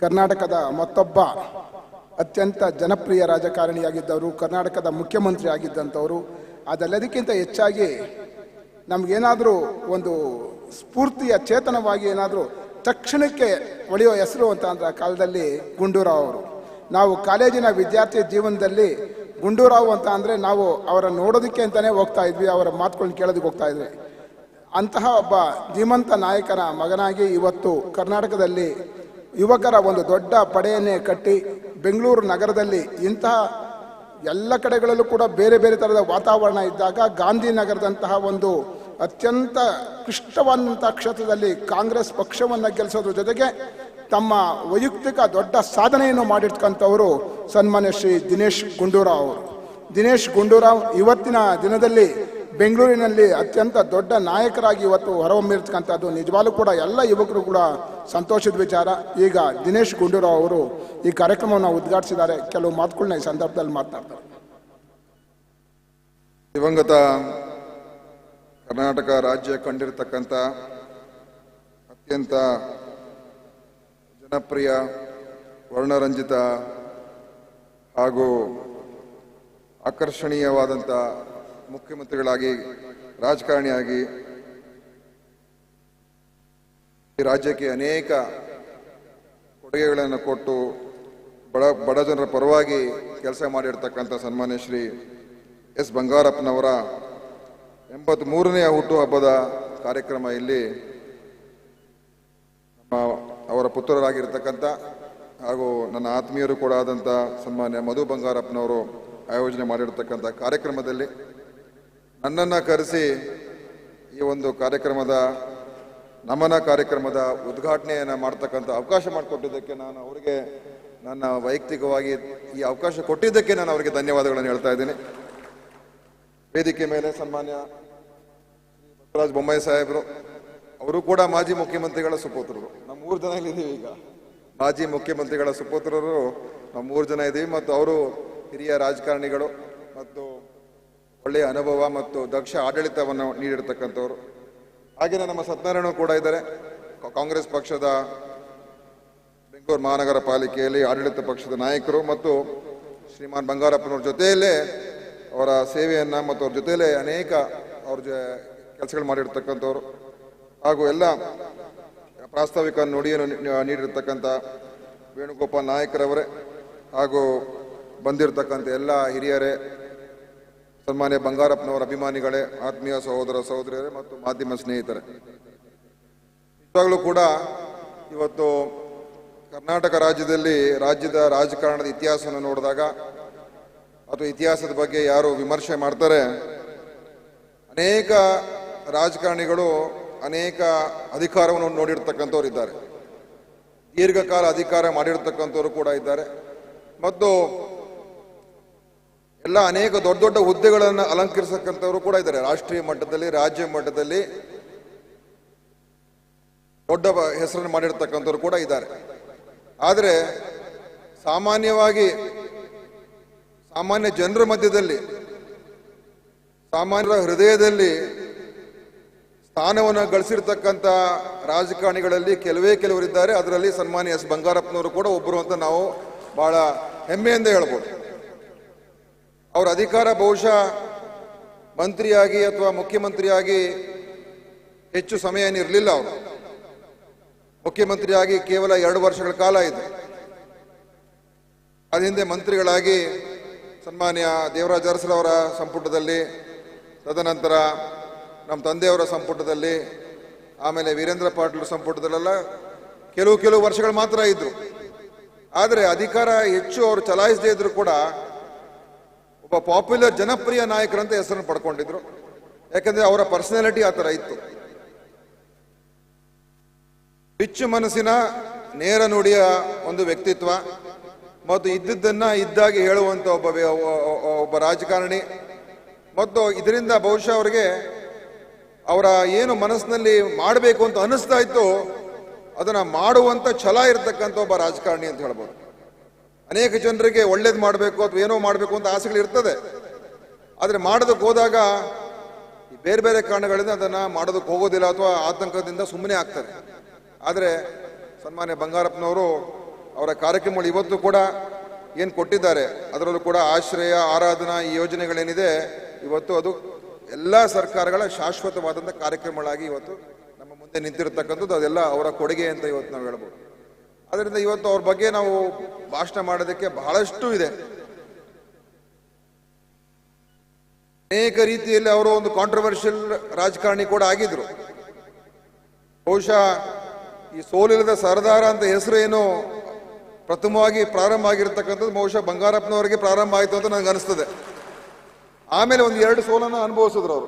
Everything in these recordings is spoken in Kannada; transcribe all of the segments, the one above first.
ಕರ್ನಾಟಕದ ಮತ್ತೊಬ್ಬ ಅತ್ಯಂತ ಜನಪ್ರಿಯ ರಾಜಕಾರಣಿಯಾಗಿದ್ದವರು, ಕರ್ನಾಟಕದ ಮುಖ್ಯಮಂತ್ರಿ ಆಗಿದ್ದಂಥವರು. ಅದೆಲ್ಲದಕ್ಕಿಂತ ಹೆಚ್ಚಾಗಿ ನಮಗೇನಾದರೂ ಒಂದು ಸ್ಫೂರ್ತಿಯ ಚೇತನವಾಗಿ ಏನಾದರೂ ತಕ್ಷಣಕ್ಕೆ ಒಳೆಯೋ ಹೆಸರು ಅಂತ ಅಂದ್ರೆ ಆ ಕಾಲದಲ್ಲಿ ಗುಂಡೂರಾವ್ ಅವರು. ನಾವು ಕಾಲೇಜಿನ ವಿದ್ಯಾರ್ಥಿ ಜೀವನದಲ್ಲಿ ಗುಂಡೂರಾವ್ ಅಂತ ಅಂದರೆ ನಾವು ಅವರನ್ನು ನೋಡೋದಕ್ಕೆ ಅಂತಲೇ ಹೋಗ್ತಾ ಇದ್ವಿ, ಅವರ ಮಾತುಗಳನ್ನ ಕೇಳೋದಕ್ಕೆ ಹೋಗ್ತಾ ಇದ್ವಿ. ಅಂತಹ ಒಬ್ಬ ಧೀಮಂತ ನಾಯಕನ ಮಗನಾಗಿ ಇವತ್ತು ಕರ್ನಾಟಕದಲ್ಲಿ ಯುವಕರ ಒಂದು ದೊಡ್ಡ ಪಡೆಯನ್ನೇ ಕಟ್ಟಿ ಬೆಂಗಳೂರು ನಗರದಲ್ಲಿ ಇಂತಹ ಎಲ್ಲ ಕಡೆಗಳಲ್ಲೂ ಕೂಡ ಬೇರೆ ಬೇರೆ ಥರದ ವಾತಾವರಣ ಇದ್ದಾಗ ಗಾಂಧಿನಗರದಂತಹ ಒಂದು ಅತ್ಯಂತ ಕ್ಲಿಷ್ಟವಾದಂಥ ಕ್ಷೇತ್ರದಲ್ಲಿ ಕಾಂಗ್ರೆಸ್ ಪಕ್ಷವನ್ನು ಗೆಲ್ಲಿಸೋದ್ರ ಜೊತೆಗೆ ತಮ್ಮ ವೈಯಕ್ತಿಕ ದೊಡ್ಡ ಸಾಧನೆಯನ್ನು ಮಾಡಿರ್ತಕ್ಕಂಥವರು ಸನ್ಮಾನ್ಯ ಶ್ರೀ ದಿನೇಶ್ ಗುಂಡೂರಾವ್ ಅವರು. ದಿನೇಶ್ ಗುಂಡೂರಾವ್ ಇವತ್ತಿನ ದಿನದಲ್ಲಿ ಬೆಂಗಳೂರಿನಲ್ಲಿ ಅತ್ಯಂತ ದೊಡ್ಡ ನಾಯಕರಾಗಿ ಇವತ್ತು ಹೊರಹೊಮ್ಮಿರ್ತಕ್ಕಂಥದ್ದು ನಿಜವಾಗ್ಲೂ ಕೂಡ ಎಲ್ಲ ಯುವಕರು ಕೂಡ ಸಂತೋಷದ ವಿಚಾರ. ಈಗ ದಿನೇಶ್ ಗುಂಡೂರಾವ್ ಅವರು ಈ ಕಾರ್ಯಕ್ರಮವನ್ನು ಉದ್ಘಾಟಿಸಿದ್ದಾರೆ. ಕೆಲವು ಮಾತುಗಳನ್ನ ಈ ಸಂದರ್ಭದಲ್ಲಿ ಮಾತನಾಡ್ತಾರೆ. ದಿವಂಗತ ಕರ್ನಾಟಕ ರಾಜ್ಯ ಕಂಡಿರತಕ್ಕಂಥ ಅತ್ಯಂತ ಜನಪ್ರಿಯ, ವರ್ಣರಂಜಿತ ಹಾಗೂ ಆಕರ್ಷಣೀಯವಾದಂಥ ಮುಖ್ಯಮಂತ್ರಿಗಳಾಗಿ, ರಾಜಕಾರಣಿಯಾಗಿ ಈ ರಾಜ್ಯಕ್ಕೆ ಅನೇಕ ಕೊಡುಗೆಗಳನ್ನು ಕೊಟ್ಟು ಬಡ ಜನರ ಪರವಾಗಿ ಕೆಲಸ ಮಾಡಿರ್ತಕ್ಕಂಥ ಸನ್ಮಾನ್ಯ ಶ್ರೀ ಎಸ್ ಬಂಗಾರಪ್ಪನವರ 83ನೇ ಹುಟ್ಟುಹಬ್ಬದ ಕಾರ್ಯಕ್ರಮ ಇಲ್ಲಿ ಅವರ ಪುತ್ರರಾಗಿರ್ತಕ್ಕಂಥ ಹಾಗೂ ನನ್ನ ಆತ್ಮೀಯರು ಕೂಡ ಆದಂಥ ಸನ್ಮಾನ್ಯ ಮಧು ಬಂಗಾರಪ್ಪನವರು ಆಯೋಜನೆ ಮಾಡಿರ್ತಕ್ಕಂಥ ಕಾರ್ಯಕ್ರಮದಲ್ಲಿ ನನ್ನನ್ನು ಕರೆಸಿ ಈ ಒಂದು ಕಾರ್ಯಕ್ರಮದ ನಮನ ಕಾರ್ಯಕ್ರಮದ ಉದ್ಘಾಟನೆಯನ್ನು ಮಾಡ್ತಕ್ಕಂಥ ಅವಕಾಶ ಮಾಡಿಕೊಟ್ಟಿದ್ದಕ್ಕೆ ನಾನು ಅವರಿಗೆ ನನ್ನ ವೈಯಕ್ತಿಕವಾಗಿ ಈ ಅವಕಾಶ ಕೊಟ್ಟಿದ್ದಕ್ಕೆ ನಾನು ಅವರಿಗೆ ಧನ್ಯವಾದಗಳನ್ನು ಹೇಳ್ತಾ ಇದ್ದೀನಿ. ವೇದಿಕೆ ಮೇಲೆ ಸನ್ಮಾನ್ಯ ಬಸವರಾಜ ಬೊಮ್ಮಾಯಿ ಸಾಹೇಬರು, ಅವರು ಕೂಡ ಮಾಜಿ ಮುಖ್ಯಮಂತ್ರಿಗಳ ಸುಪುತ್ರರು. ನಮ್ಮ 3 ಜನ ಇಲ್ಲಿದ್ದೀವಿ. ಈಗ ಮಾಜಿ ಮುಖ್ಯಮಂತ್ರಿಗಳ ಸುಪುತ್ರರು ನಾವು 3 ಜನ ಇದ್ದೀವಿ. ಮತ್ತು ಅವರು ಹಿರಿಯ ರಾಜಕಾರಣಿಗಳು ಮತ್ತು ಒಳ್ಳೆಯ ಅನುಭವ ಮತ್ತು ದಕ್ಷ ಆಡಳಿತವನ್ನು ನೀಡಿರ್ತಕ್ಕಂಥವ್ರು. ಹಾಗೆಯೇ ನಮ್ಮ ಸತ್ಯನಾರಾಯಣ ಕೂಡ ಇದ್ದಾರೆ. ಕಾಂಗ್ರೆಸ್ ಪಕ್ಷದ ಬೆಂಗಳೂರು ಮಹಾನಗರ ಪಾಲಿಕೆಯಲ್ಲಿ ಆಡಳಿತ ಪಕ್ಷದ ನಾಯಕರು ಮತ್ತು ಶ್ರೀಮಾನ್ ಬಂಗಾರಪ್ಪನವ್ರ ಜೊತೆಯಲ್ಲೇ ಅವರ ಸೇವೆಯನ್ನು ಮತ್ತು ಅವ್ರ ಜೊತೆಯಲ್ಲೇ ಅನೇಕ ಅವ್ರ ಕೆಲಸಗಳು ಮಾಡಿರ್ತಕ್ಕಂಥವ್ರು. ಹಾಗೂ ಎಲ್ಲ ಪ್ರಾಸ್ತಾವಿಕ ನುಡಿಯನ್ನು ನೀಡಿರ್ತಕ್ಕಂಥ ವೇಣುಗೋಪಾಲ್ ನಾಯಕರವರೇ ಹಾಗೂ ಬಂದಿರತಕ್ಕಂಥ ಎಲ್ಲ ಹಿರಿಯರೇ, ಸನ್ಮಾನ್ಯ ಬಂಗಾರಪ್ಪನವರ ಅಭಿಮಾನಿಗಳೇ, ಆತ್ಮೀಯ ಸಹೋದರ ಸಹೋದರಿಯರೇ ಮತ್ತು ಮಾಧ್ಯಮ ಸ್ನೇಹಿತರೆ, ನಿಜವಾಗ್ಲೂ ಕೂಡ ಇವತ್ತು ಕರ್ನಾಟಕ ರಾಜ್ಯದ ರಾಜಕಾರಣದ ಇತಿಹಾಸವನ್ನು ನೋಡಿದಾಗ ಅಥವಾ ಇತಿಹಾಸದ ಬಗ್ಗೆ ಯಾರು ವಿಮರ್ಶೆ ಮಾಡ್ತಾರೆ, ಅನೇಕ ರಾಜಕಾರಣಿಗಳು ಅನೇಕ ಅಧಿಕಾರವನ್ನು ನೋಡಿರ್ತಕ್ಕಂಥವ್ರು ಇದ್ದಾರೆ, ದೀರ್ಘಕಾಲ ಅಧಿಕಾರ ಮಾಡಿರ್ತಕ್ಕಂಥವ್ರು ಕೂಡ ಇದ್ದಾರೆ, ಮತ್ತು ಎಲ್ಲ ಅನೇಕ ದೊಡ್ಡ ದೊಡ್ಡ ಹುದ್ದೆಗಳನ್ನು ಅಲಂಕರಿಸತಕ್ಕಂಥವ್ರು ಕೂಡ ಇದ್ದಾರೆ. ರಾಷ್ಟ್ರೀಯ ಮಟ್ಟದಲ್ಲಿ, ರಾಜ್ಯ ಮಟ್ಟದಲ್ಲಿ ದೊಡ್ಡ ಹೆಸರನ್ನು ಮಾಡಿರ್ತಕ್ಕಂಥವ್ರು ಕೂಡ ಇದ್ದಾರೆ. ಆದರೆ ಸಾಮಾನ್ಯ ಜನರ ಮಧ್ಯದಲ್ಲಿ, ಸಾಮಾನ್ಯರ ಹೃದಯದಲ್ಲಿ ಸ್ಥಾನವನ್ನು ಗಳಿಸಿರ್ತಕ್ಕಂಥ ರಾಜಕಾರಣಿಗಳಲ್ಲಿ ಕೆಲವರಿದ್ದಾರೆ. ಅದರಲ್ಲಿ ಸನ್ಮಾನ್ಯ ಎಸ್ ಬಂಗಾರಪ್ಪನವರು ಕೂಡ ಒಬ್ಬರು ಅಂತ ನಾವು ಬಹಳ ಹೆಮ್ಮೆಯಿಂದ ಹೇಳ್ಬೋದು. ಅವರ ಅಧಿಕಾರ ಬಹುಶಃ ಮಂತ್ರಿಯಾಗಿ ಅಥವಾ ಮುಖ್ಯಮಂತ್ರಿಯಾಗಿ ಹೆಚ್ಚು ಸಮಯ ಏನಿರಲಿಲ್ಲ. ಅವರು ಮುಖ್ಯಮಂತ್ರಿಯಾಗಿ ಕೇವಲ 2 ವರ್ಷಗಳ ಕಾಲ ಇದೆ. ಅದ ಹಿಂದೆ ಮಂತ್ರಿಗಳಾಗಿ ಸನ್ಮಾನ್ಯ ದೇವರಾಜ ಅರಸರವರ ಸಂಪುಟದಲ್ಲಿ, ತದನಂತರ ನಮ್ಮ ತಂದೆಯವರ ಸಂಪುಟದಲ್ಲಿ, ಆಮೇಲೆ ವೀರೇಂದ್ರ ಪಾಟೀಲ್ ಸಂಪುಟದಲ್ಲೆಲ್ಲ ಕೆಲವು ವರ್ಷಗಳು ಮಾತ್ರ ಇದ್ರು. ಆದರೆ ಅಧಿಕಾರ ಹೆಚ್ಚು ಅವರು ಚಲಾಯಿಸದೇ ಇದ್ರು ಕೂಡ ಒಬ್ಬ ಪಾಪ್ಯುಲರ್ ಜನಪ್ರಿಯ ನಾಯಕರಂತ ಹೆಸರನ್ನು ಪಡ್ಕೊಂಡಿದ್ರು. ಯಾಕಂದ್ರೆ ಅವರ ಪರ್ಸನಾಲಿಟಿ ಆ ಥರ ಇತ್ತು. ಬಿಚ್ಚು ಮನಸ್ಸಿನ, ನೇರ ನುಡಿಯ ಒಂದು ವ್ಯಕ್ತಿತ್ವ ಮತ್ತು ಇದ್ದದ್ದನ್ನ ಇದ್ದಾಗಿ ಹೇಳುವಂಥ ಒಬ್ಬ ರಾಜಕಾರಣಿ. ಮತ್ತು ಇದರಿಂದ ಬಹುಶಃ ಅವರಿಗೆ ಅವರ ಏನು ಮನಸ್ಸಿನಲ್ಲಿ ಮಾಡಬೇಕು ಅಂತ ಅನಿಸ್ತಾ ಇತ್ತು ಅದನ್ನ ಮಾಡುವಂತ ಛಲ ಇರತಕ್ಕಂಥ ಒಬ್ಬ ರಾಜಕಾರಣಿ ಅಂತ ಹೇಳ್ಬೋದು. ಅನೇಕ ಜನರಿಗೆ ಒಳ್ಳೇದು ಮಾಡಬೇಕು ಅಥವಾ ಏನೋ ಮಾಡಬೇಕು ಅಂತ ಆಸೆಗಳಿರ್ತದೆ. ಆದರೆ ಮಾಡೋದಕ್ಕೆ ಹೋದಾಗ ಬೇರೆ ಬೇರೆ ಕಾರಣಗಳಿಂದ ಅದನ್ನು ಮಾಡೋದಕ್ಕೆ ಹೋಗೋದಿಲ್ಲ ಅಥವಾ ಆತಂಕದಿಂದ ಸುಮ್ಮನೆ ಆಗ್ತಾರೆ. ಆದರೆ ಸನ್ಮಾನ್ಯ ಬಂಗಾರಪ್ಪನವರು ಅವರ ಕಾರ್ಯಕ್ರಮಗಳು ಇವತ್ತು ಕೂಡ ಏನು ಕೊಟ್ಟಿದ್ದಾರೆ, ಅದರಲ್ಲೂ ಕೂಡ ಆಶ್ರಯ, ಆರಾಧನಾ ಈ ಯೋಜನೆಗಳೇನಿದೆ ಇವತ್ತು ಅದು ಎಲ್ಲ ಸರ್ಕಾರಗಳ ಶಾಶ್ವತವಾದಂಥ ಕಾರ್ಯಕ್ರಮಗಳಾಗಿ ಇವತ್ತು ನಮ್ಮ ಮುಂದೆ ನಿಂತಿರತಕ್ಕಂಥದ್ದು, ಅದೆಲ್ಲ ಅವರ ಕೊಡುಗೆ ಅಂತ ಇವತ್ತು ನಾವು ಹೇಳ್ಬೋದು. ಅದರಿಂದ ಇವತ್ತು ಅವ್ರ ಬಗ್ಗೆ ನಾವು ಭಾಷಣ ಮಾಡೋದಕ್ಕೆ ಬಹಳಷ್ಟು ಇದೆ. ಅನೇಕ ರೀತಿಯಲ್ಲಿ ಅವರು ಒಂದು ಕಾಂಟ್ರವರ್ಷಿಯಲ್ ರಾಜಕಾರಣಿ ಕೂಡ ಆಗಿದ್ರು. ಬಹುಶಃ ಈ ಸೋಲಿಲ್ಲದ ಸರ್ದಾರ ಅಂತ ಹೆಸರು ಏನು ಪ್ರಥಮವಾಗಿ ಪ್ರಾರಂಭ ಆಗಿರ್ತಕ್ಕಂಥದ್ದು ಬಹುಶಃ ಬಂಗಾರಪ್ಪನವರಿಗೆ ಪ್ರಾರಂಭ ಆಯಿತು ಅಂತ ನನಗೆ ಅನಿಸ್ತದೆ. ಆಮೇಲೆ ಒಂದು 2 ಸೋಲನ್ನು ಅನುಭವಿಸಿದ್ರು ಅವರು,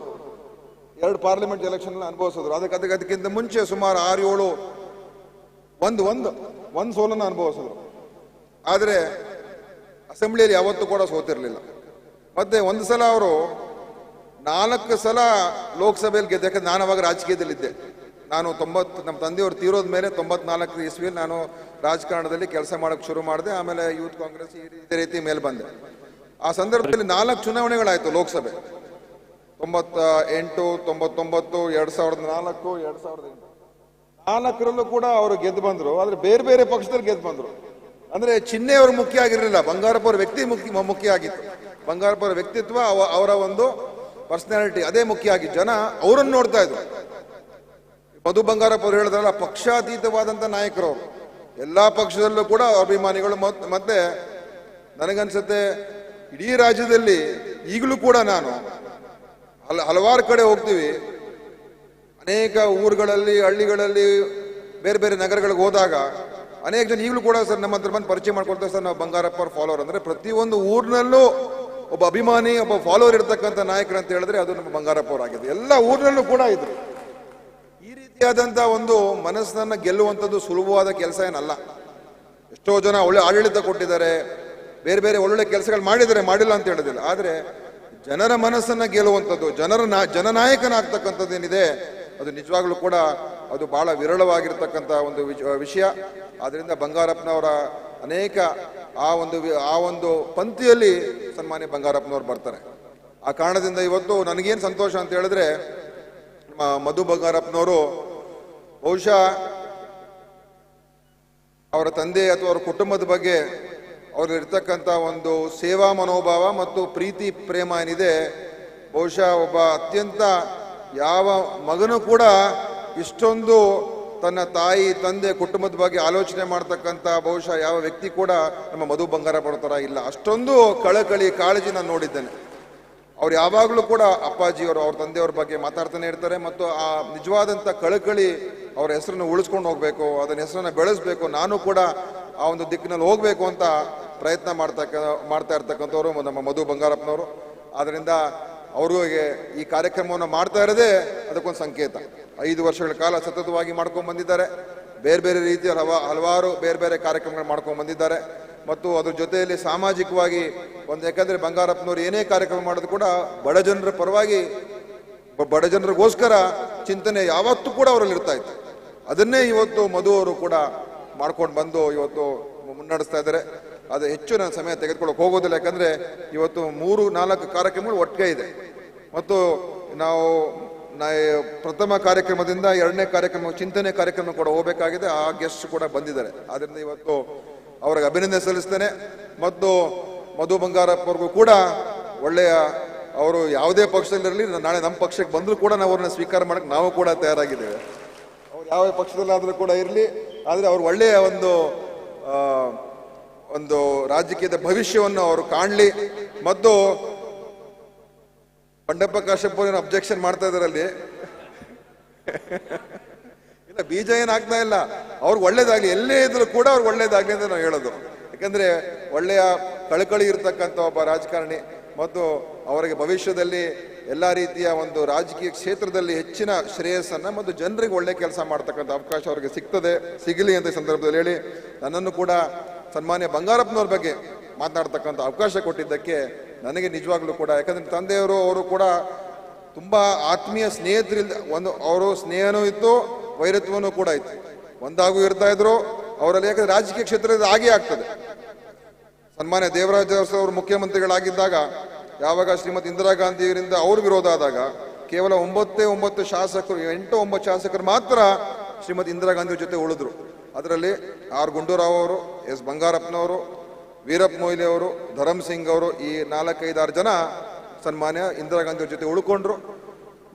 2 ಪಾರ್ಲಿಮೆಂಟ್ ಎಲೆಕ್ಷನ್ ಅನುಭವಿಸಿದ್ರು. ಅದಕ್ಕಿಂತ ಮುಂಚೆ ಸುಮಾರು 6-7 ಒಂದು ಸೋಲನ್ನು ಅನುಭವಿಸಿದ್ರು. ಆದರೆ ಅಸೆಂಬ್ಲಿಯಲ್ಲಿ ಯಾವತ್ತೂ ಕೂಡ ಸೋತಿರಲಿಲ್ಲ. ಮತ್ತೆ ಒಂದು ಸಲ ಅವರು 4 ಸಲ ಲೋಕಸಭೆಯಲ್ಲಿ ಗೆದ್ದ. ಯಾಕಂದ್ರೆ ನಾನು ಅವಾಗ ರಾಜಕೀಯದಲ್ಲಿದ್ದೆ. ನಾನು ನಮ್ಮ ತಂದೆಯವರು ತೀರೋದ ಮೇಲೆ 94 ಇಸ್ವಿಯಲ್ಲಿ ನಾನು ರಾಜಕಾರಣದಲ್ಲಿ ಕೆಲಸ ಮಾಡೋಕ್ಕೆ ಶುರು ಮಾಡಿದೆ. ಆಮೇಲೆ ಯೂತ್ ಕಾಂಗ್ರೆಸ್ ಇದೇ ರೀತಿ ಮೇಲೆ ಬಂದೆ. ಆ ಸಂದರ್ಭದಲ್ಲಿ 4 ಚುನಾವಣೆಗಳಾಯಿತು ಲೋಕಸಭೆ, 98, 99, 2004, 2008. 4ರಲ್ಲೂ ಕೂಡ ಅವರು ಗೆದ್ದು ಬಂದರು. ಆದರೆ ಬೇರೆ ಬೇರೆ ಪಕ್ಷದಲ್ಲಿ ಗೆದ್ದು ಬಂದರು. ಅಂದರೆ ಚಿಹ್ನೆ ಅವ್ರ ಮುಖ್ಯ ಆಗಿರಲಿಲ್ಲ, ಬಂಗಾರಪ್ಪ ಅವ್ರ ವ್ಯಕ್ತಿ ಮುಖ್ಯ ಆಗಿತ್ತು. ಬಂಗಾರಪ್ಪ ಅವರ ವ್ಯಕ್ತಿತ್ವ, ಅವರ ಒಂದು ಪರ್ಸನಾಲಿಟಿ ಅದೇ ಮುಖ್ಯ ಆಗಿ ಜನ ಅವರನ್ನು ನೋಡ್ತಾ ಇದ್ರು. ಮಧು ಬಂಗಾರಪ್ಪ ಅವರು ಹೇಳಿದ್ರಲ್ಲ, ಪಕ್ಷಾತೀತವಾದಂಥ ನಾಯಕರು ಅವರು. ಎಲ್ಲ ಪಕ್ಷದಲ್ಲೂ ಕೂಡ ಅಭಿಮಾನಿಗಳು. ಮತ್ತೆ ನನಗನ್ಸುತ್ತೆ ಇಡೀ ರಾಜ್ಯದಲ್ಲಿ ಈಗಲೂ ಕೂಡ ನಾನು ಹಲವಾರು ಕಡೆ ಹೋಗ್ತೀವಿ, ಅನೇಕ ಊರುಗಳಲ್ಲಿ, ಹಳ್ಳಿಗಳಲ್ಲಿ, ಬೇರೆ ಬೇರೆ ನಗರಗಳಿಗೆ ಹೋದಾಗ ಅನೇಕ ಜನ ಈಗಲೂ ಕೂಡ ಸರ್ ನಮ್ಮ ಹತ್ರ ಬಂದು ಪರಿಚಯ ಮಾಡ್ಕೊಳ್ತಾರೆ, ಸರ್ ನಾವು ಬಂಗಾರಪ್ಪ ಅವ್ರ ಫಾಲೋವರ್. ಅಂದರೆ ಪ್ರತಿಯೊಂದು ಊರಿನಲ್ಲೂ ಒಬ್ಬ ಅಭಿಮಾನಿ, ಒಬ್ಬ ಫಾಲೋವರ್ ಇರ್ತಕ್ಕಂಥ ನಾಯಕರು ಅಂತ ಹೇಳಿದ್ರೆ ಅದು ನಮ್ಮ ಬಂಗಾರಪ್ಪ ಅವರಾಗಿದೆ. ಎಲ್ಲ ಊರಿನಲ್ಲೂ ಕೂಡ ಇದ್ರು. ಈ ರೀತಿಯಾದಂಥ ಒಂದು ಮನಸ್ಸನ್ನ ಗೆಲ್ಲುವಂಥದ್ದು ಸುಲಭವಾದ ಕೆಲಸ ಏನಲ್ಲ. ಎಷ್ಟೋ ಜನ ಒಳ್ಳೆ ಆಡಳಿತ ಕೊಟ್ಟಿದ್ದಾರೆ, ಬೇರೆ ಬೇರೆ ಒಳ್ಳೊಳ್ಳೆ ಕೆಲಸಗಳು ಮಾಡಿದ್ದಾರೆ, ಮಾಡಿಲ್ಲ ಅಂತ ಹೇಳೋದಿಲ್ಲ. ಆದರೆ ಜನರ ಮನಸ್ಸನ್ನ ಗೆಲ್ಲುವಂಥದ್ದು, ಜನನಾಯಕನಾಗ್ತಕ್ಕಂಥದ್ದು ಏನಿದೆ ಅದು ನಿಜವಾಗ್ಲೂ ಕೂಡ ಅದು ಬಹಳ ವಿರಳವಾಗಿರ್ತಕ್ಕಂಥ ಒಂದು ವಿಷಯ. ಆದ್ದರಿಂದ ಬಂಗಾರಪ್ಪನವರ ಅನೇಕ ಆ ಒಂದು ಪಂಕ್ತಿಯಲ್ಲಿ ಸನ್ಮಾನ್ಯ ಬಂಗಾರಪ್ಪನವ್ರು ಬರ್ತಾರೆ. ಆ ಕಾರಣದಿಂದ ಇವತ್ತು ನನಗೇನು ಸಂತೋಷ ಅಂತ ಹೇಳಿದ್ರೆ, ಮಧು ಬಂಗಾರಪ್ಪನವರು ಬಹುಶಃ ಅವರ ತಂದೆ ಅಥವಾ ಅವರ ಕುಟುಂಬದ ಬಗ್ಗೆ ಅವ್ರಲ್ಲಿರ್ತಕ್ಕಂಥ ಒಂದು ಸೇವಾ ಮನೋಭಾವ ಮತ್ತು ಪ್ರೀತಿ ಪ್ರೇಮ ಏನಿದೆ, ಬಹುಶಃ ಒಬ್ಬ ಅತ್ಯಂತ ಯಾವ ಮಗನೂ ಕೂಡ ಇಷ್ಟೊಂದು ತನ್ನ ತಾಯಿ ತಂದೆ ಕುಟುಂಬದ ಬಗ್ಗೆ ಆಲೋಚನೆ ಮಾಡ್ತಕ್ಕಂಥ ಬಹುಶಃ ಯಾವ ವ್ಯಕ್ತಿ ಕೂಡ ನಮ್ಮ ಮಧು ಬಂಗಾರಪ್ಪನ ಥರ ಇಲ್ಲ. ಅಷ್ಟೊಂದು ಕಳಕಳಿ ಕಾಳಜಿ ನಾನು ನೋಡಿದ್ದೇನೆ. ಅವ್ರು ಯಾವಾಗಲೂ ಕೂಡ ಅಪ್ಪಾಜಿಯವರು, ಅವ್ರ ತಂದೆಯವ್ರ ಬಗ್ಗೆ ಮಾತಾಡ್ತಾನೆ ಇರ್ತಾರೆ. ಮತ್ತು ಆ ನಿಜವಾದಂಥ ಕಳಕಳಿ, ಅವ್ರ ಹೆಸರನ್ನು ಉಳಿಸ್ಕೊಂಡು ಹೋಗಬೇಕು, ಅದನ್ನ ಹೆಸರನ್ನು ಬೆಳೆಸಬೇಕು, ನಾನು ಕೂಡ ಆ ಒಂದು ದಿಕ್ಕಿನಲ್ಲಿ ಹೋಗಬೇಕು ಅಂತ ಪ್ರಯತ್ನ ಮಾಡ್ತಾ ಇರ್ತಕ್ಕಂಥವ್ರು ನಮ್ಮ ಮಧು ಬಂಗಾರಪ್ಪನವರು. ಆದ್ದರಿಂದ ಅವ್ರಿಗೆ ಈ ಕಾರ್ಯಕ್ರಮವನ್ನು ಮಾಡ್ತಾ ಇರೋದೇ ಅದಕ್ಕೊಂದು ಸಂಕೇತ. 5 ವರ್ಷಗಳ ಕಾಲ ಸತತವಾಗಿ ಮಾಡ್ಕೊಂಡು ಬಂದಿದ್ದಾರೆ. ಬೇರೆ ಬೇರೆ ರೀತಿಯ ಹಲವಾರು ಬೇರೆ ಬೇರೆ ಕಾರ್ಯಕ್ರಮಗಳು ಮಾಡ್ಕೊಂಡು ಬಂದಿದ್ದಾರೆ. ಮತ್ತು ಅದ್ರ ಜೊತೆಯಲ್ಲಿ ಸಾಮಾಜಿಕವಾಗಿ ಯಾಕಂದ್ರೆ ಬಂಗಾರಪ್ಪನವರು ಏನೇ ಕಾರ್ಯಕ್ರಮ ಮಾಡೋದು ಕೂಡ ಬಡ ಜನರ ಪರವಾಗಿ, ಬಡ ಜನರಿಗೋಸ್ಕರ ಚಿಂತನೆ ಯಾವತ್ತೂ ಕೂಡ ಅವರಲ್ಲಿ ಇರ್ತಾ ಇತ್ತು. ಅದನ್ನೇ ಇವತ್ತು ಮಧು ಅವರು ಕೂಡ ಮಾಡ್ಕೊಂಡು ಬಂದು ಇವತ್ತು ಮುನ್ನಡೆಸ್ತಾ ಇದ್ದಾರೆ. ಅದು ಹೆಚ್ಚು ನಾನು ಸಮಯ ತೆಗೆದುಕೊಳ್ಳೋಕೆ ಹೋಗೋದಿಲ್ಲ, ಯಾಕಂದ್ರೆ ಇವತ್ತು 3-4 ಕಾರ್ಯಕ್ರಮಗಳು ಒಟ್ಟಿಗೆ ಇದೆ. ಮತ್ತು ನಾವು ಪ್ರಥಮ ಕಾರ್ಯಕ್ರಮದಿಂದ 2ನೇ ಕಾರ್ಯಕ್ರಮ, ಚಿಂತನೆ ಕಾರ್ಯಕ್ರಮ ಕೂಡ ಹೋಗಬೇಕಾಗಿದೆ. ಆ ಗೆಸ್ಟ್ ಕೂಡ ಬಂದಿದ್ದಾರೆ. ಆದ್ದರಿಂದ ಇವತ್ತು ಅವ್ರಿಗೆ ಅಭಿನಂದನೆ ಸಲ್ಲಿಸ್ತೇನೆ. ಮತ್ತು ಮಧು ಬಂಗಾರಪ್ಪವ್ರಿಗೂ ಕೂಡ ಒಳ್ಳೆಯ, ಅವರು ಯಾವುದೇ ಪಕ್ಷದಲ್ಲಿರಲಿ, ನಾಳೆ ನಮ್ಮ ಪಕ್ಷಕ್ಕೆ ಬಂದರೂ ಕೂಡ ನಾವು ಅವ್ರನ್ನ ಸ್ವೀಕಾರ ಮಾಡಕ್ಕೆ ನಾವು ಕೂಡ ತಯಾರಾಗಿದ್ದೇವೆ. ಅವ್ರು ಯಾವ ಪಕ್ಷದಲ್ಲಾದರೂ ಕೂಡ ಇರಲಿ, ಆದರೆ ಅವ್ರು ಒಳ್ಳೆಯ ಒಂದು ರಾಜಕೀಯದ ಭವಿಷ್ಯವನ್ನು ಅವರು ಕಾಣಲಿ. ಮತ್ತು ಬಂಡೆಪ್ಪ ಕಾಶ್ಯಪ್ ಅಬ್ಜೆಕ್ಷನ್ ಮಾಡ್ತಾ ಇದಾರಲ್ಲಿ, ಇಲ್ಲ ಬೀಜ ಏನಾಗ್ತಾ ಇಲ್ಲ, ಅವ್ರಿಗೆ ಒಳ್ಳೇದಾಗ್ಲಿ, ಎಲ್ಲೇ ಇದ್ರು ಕೂಡ ಅವ್ರಿಗೆ ಒಳ್ಳೇದಾಗ್ಲಿ ಅಂತ ನಾವು ಹೇಳೋದು. ಯಾಕಂದ್ರೆ ಒಳ್ಳೆಯ ಕಳಕಳಿ ಇರ್ತಕ್ಕಂಥ ಒಬ್ಬ ರಾಜಕಾರಣಿ, ಮತ್ತು ಅವರಿಗೆ ಭವಿಷ್ಯದಲ್ಲಿ ಎಲ್ಲ ರೀತಿಯ ಒಂದು ರಾಜಕೀಯ ಕ್ಷೇತ್ರದಲ್ಲಿ ಹೆಚ್ಚಿನ ಶ್ರೇಯಸ್ಸನ್ನ ಮತ್ತು ಜನರಿಗೆ ಒಳ್ಳೆ ಕೆಲಸ ಮಾಡ್ತಕ್ಕಂಥ ಅವಕಾಶ ಅವರಿಗೆ ಸಿಗಲಿ ಅಂತ ಸಂದರ್ಭದಲ್ಲಿ ಹೇಳಿ, ನನ್ನನ್ನು ಕೂಡ ಸನ್ಮಾನ್ಯ ಬಂಗಾರಪ್ಪನವ್ರ ಬಗ್ಗೆ ಮಾತನಾಡ್ತಕ್ಕಂಥ ಅವಕಾಶ ಕೊಟ್ಟಿದ್ದಕ್ಕೆ ನನಗೆ ನಿಜವಾಗ್ಲೂ ಕೂಡ, ಯಾಕಂದ್ರೆ ತಂದೆಯವರು ಅವರು ಕೂಡ ತುಂಬಾ ಆತ್ಮೀಯ ಸ್ನೇಹಿತರಿಂದ ಅವರು ಸ್ನೇಹನೂ ಇತ್ತು, ವೈರತ್ವನೂ ಕೂಡ ಇತ್ತು, ಒಂದಾಗೂ ಇರ್ತಾ ಇದ್ರು ಅವರಲ್ಲಿ. ಯಾಕಂದ್ರೆ ರಾಜಕೀಯ ಕ್ಷೇತ್ರದಲ್ಲಿ ಹಾಗೆ ಆಗ್ತದೆ. ಸನ್ಮಾನ್ಯ ದೇವರಾಜ ಅರಸು ಅವರು ಮುಖ್ಯಮಂತ್ರಿಗಳಾಗಿದ್ದಾಗ, ಯಾವಾಗ ಶ್ರೀಮತಿ ಇಂದಿರಾ ಗಾಂಧಿಯವರಿಂದ ಅವ್ರ ವಿರೋಧ ಆದಾಗ, ಕೇವಲ 9 ಶಾಸಕರು, 8-9 ಶಾಸಕರು ಮಾತ್ರ ಶ್ರೀಮತಿ ಇಂದಿರಾ ಗಾಂಧಿ ಜೊತೆ ಉಳಿದ್ರು. ಅದರಲ್ಲಿ ಆರ್ ಗುಂಡೂರಾವ್ ಅವರು, ಎಸ್ ಬಂಗಾರಪ್ಪನವರು, ವೀರಪ್ಪ ಮೊಯ್ಲಿ ಅವರು, ಧರಮ್ ಸಿಂಗ್ ಅವರು, ಈ 4-5-6 ಜನ ಸನ್ಮಾನ್ಯ ಇಂದಿರಾ ಗಾಂಧಿ ಅವ್ರ ಜೊತೆ ಉಳ್ಕೊಂಡ್ರು.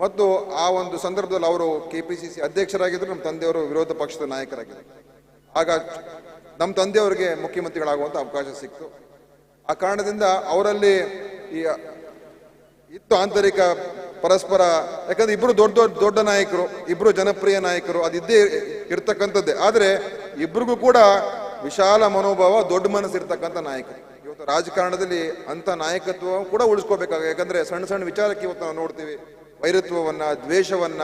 ಮತ್ತು ಆ ಒಂದು ಸಂದರ್ಭದಲ್ಲಿ ಅವರು KPCC ಅಧ್ಯಕ್ಷರಾಗಿದ್ದರು, ನಮ್ಮ ತಂದೆಯವರು ವಿರೋಧ ಪಕ್ಷದ ನಾಯಕರಾಗಿದ್ದರು. ಆಗ ನಮ್ಮ ತಂದೆಯವರಿಗೆ ಮುಖ್ಯಮಂತ್ರಿಗಳಾಗುವಂಥ ಅವಕಾಶ ಸಿಕ್ತು. ಆ ಕಾರಣದಿಂದ ಅವರಲ್ಲಿ ಈ ಇತ್ತು ಆಂತರಿಕ ಪರಸ್ಪರ, ಯಾಕಂದ್ರೆ ಇಬ್ಬರು ದೊಡ್ಡ ನಾಯಕರು, ಇಬ್ಬರು ಜನಪ್ರಿಯ ನಾಯಕರು, ಅದಿದ್ದೇ ಇರ್ತಕ್ಕಂಥದ್ದೇ. ಆದರೆ ಇಬ್ರಿಗೂ ಕೂಡ ವಿಶಾಲ ಮನೋಭಾವ, ದೊಡ್ಡ ಮನಸ್ಸು ಇರ್ತಕ್ಕಂಥ ನಾಯಕರು. ಇವತ್ತು ರಾಜಕಾರಣದಲ್ಲಿ ಅಂಥ ನಾಯಕತ್ವ ಕೂಡ ಉಳಿಸ್ಕೋಬೇಕಾಗ. ಯಾಕಂದ್ರೆ ಸಣ್ಣ ಸಣ್ಣ ವಿಚಾರಕ್ಕೆ ಇವತ್ತು ನಾವು ನೋಡ್ತೀವಿ, ವೈರತ್ವವನ್ನ, ದ್ವೇಷವನ್ನ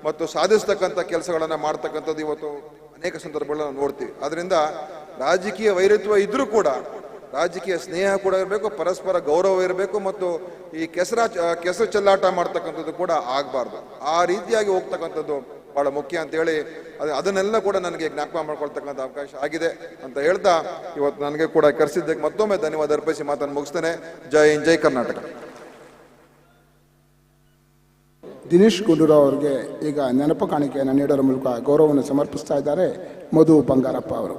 ಮತ್ತು ಸಾಧಿಸ್ತಕ್ಕಂಥ ಕೆಲಸಗಳನ್ನ ಮಾಡ್ತಕ್ಕಂಥದ್ದು ಇವತ್ತು ಅನೇಕ ಸಂದರ್ಭಗಳನ್ನ ನಾವು ನೋಡ್ತೀವಿ. ಅದರಿಂದ ರಾಜಕೀಯ ವೈರತ್ವ ಇದ್ರೂ ಕೂಡ ರಾಜಕೀಯ ಸ್ನೇಹ ಕೂಡ ಇರಬೇಕು, ಪರಸ್ಪರ ಗೌರವ ಇರಬೇಕು, ಮತ್ತು ಈ ಕೆಸರು ಚೆಲ್ಲಾಟ ಮಾಡ್ತಕ್ಕಂಥದ್ದು ಕೂಡ ಆಗಬಾರ್ದು. ಆ ರೀತಿಯಾಗಿ ಹೋಗ್ತಕ್ಕಂಥದ್ದು ಬಹಳ ಮುಖ್ಯ ಅಂತ ಹೇಳಿ ಅದನ್ನೆಲ್ಲ ಕೂಡ ನನಗೆ ಜ್ಞಾಪಕ ಮಾಡ್ಕೊಳ್ತಕ್ಕಂಥ ಅವಕಾಶ ಆಗಿದೆ ಅಂತ ಹೇಳ್ತಾ ಇವತ್ತು ನನಗೆ ಕೂಡ ಕರೆಸಿದ್ದಕ್ಕೆ ಮತ್ತೊಮ್ಮೆ ಧನ್ಯವಾದ ಅರ್ಪಿಸಿ ಮಾತನ್ನು ಮುಗಿಸ್ತೇನೆ. ಜೈ ಹಿಂದ್, ಜೈ ಕರ್ನಾಟಕ. ದಿನೇಶ್ ಗುಂಡೂರಾವ್ ಅವರಿಗೆ ಈಗ ನೆನಪು ಕಾಣಿಕೆಯನ್ನು ನೀಡೋರ ಮೂಲಕ ಗೌರವವನ್ನು ಸಮರ್ಪಿಸ್ತಾ ಇದ್ದಾರೆ ಮಧು ಬಂಗಾರಪ್ಪ ಅವರು.